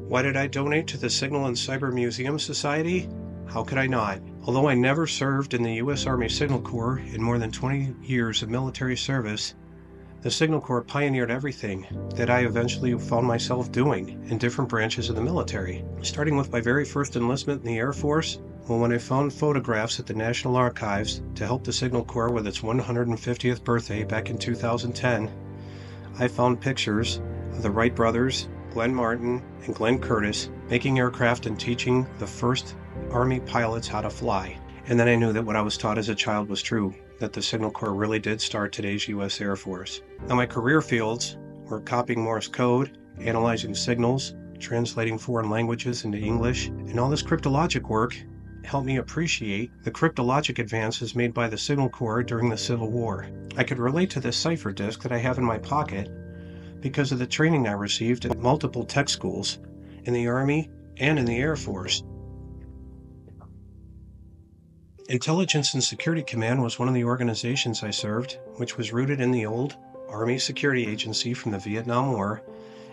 Why did I donate to the Signal and Cyber Museum Society? How could I not? Although I never served in the U.S. Army Signal Corps in more than 20 years of military service, the Signal Corps pioneered everything that I eventually found myself doing in different branches of the military. Starting with my very first enlistment in the Air Force, when I found photographs at the National Archives to help the Signal Corps with its 150th birthday back in 2010, I found pictures of the Wright brothers, Glenn Martin and Glenn Curtiss, making aircraft and teaching the first Army pilots how to fly. And then I knew that what I was taught as a child was true, that the Signal Corps really did start today's U.S. Air Force. Now my career fields were copying Morse code, analyzing signals, translating foreign languages into English, and all this cryptologic work helped me appreciate the cryptologic advances made by the Signal Corps during the Civil War. I could relate to this cipher disk that I have in my pocket because of the training I received at multiple tech schools in the Army and in the Air Force. Intelligence and Security Command was one of the organizations I served, which was rooted in the old Army Security Agency from the Vietnam War,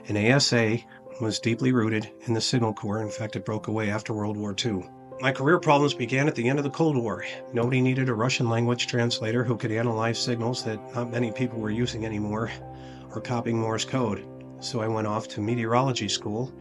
and ASA was deeply rooted in the Signal Corps. In fact, it broke away after World War II. My career problems began at the end of the Cold War. Nobody needed a Russian language translator who could analyze signals that not many people were using anymore, or copying Morse code. So I went off to meteorology school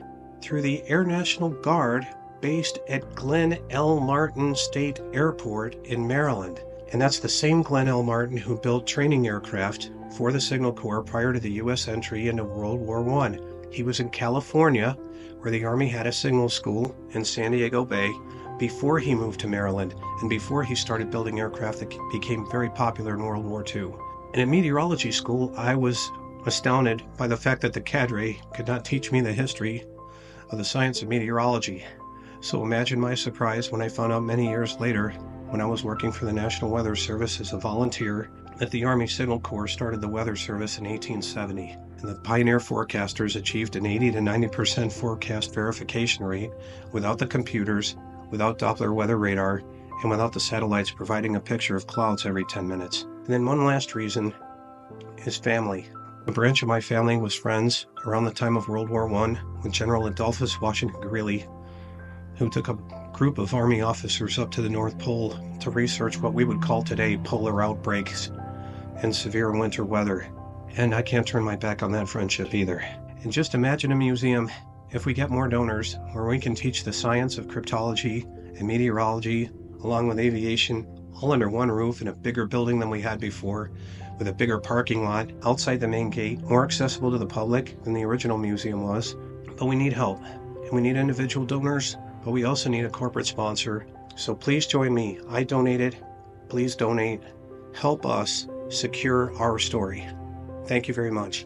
through the Air National Guard based at Glenn L. Martin State Airport in Maryland. And that's the same Glenn L. Martin who built training aircraft for the Signal Corps prior to the U.S. entry into World War I. He was in California, where the Army had a signal school in San Diego Bay, before he moved to Maryland and before he started building aircraft that became very popular in World War II. And in meteorology school, I was astounded by the fact that the cadre could not teach me the history of the science of meteorology. So imagine my surprise when I found out many years later, when I was working for the National Weather Service as a volunteer, that the Army Signal Corps started the Weather Service in 1870. And the pioneer forecasters achieved an 80 to 90% forecast verification rate without the computers, without Doppler weather radar, and without the satellites providing a picture of clouds every 10 minutes. And then one last reason is family. A branch of my family was friends around the time of World War I with General Adolphus Washington Greeley, who took a group of Army officers up to the North Pole to research what we would call today polar outbreaks and severe winter weather. And I can't turn my back on that friendship either. And just imagine a museum, if we get more donors, where we can teach the science of cryptology and meteorology, along with aviation, all under one roof in a bigger building than we had before, with a bigger parking lot outside the main gate, more accessible to the public than the original museum was. But we need help, and we need individual donors, but we also need a corporate sponsor. So please join me. I donated. Please donate. Help us secure our story. Thank you very much.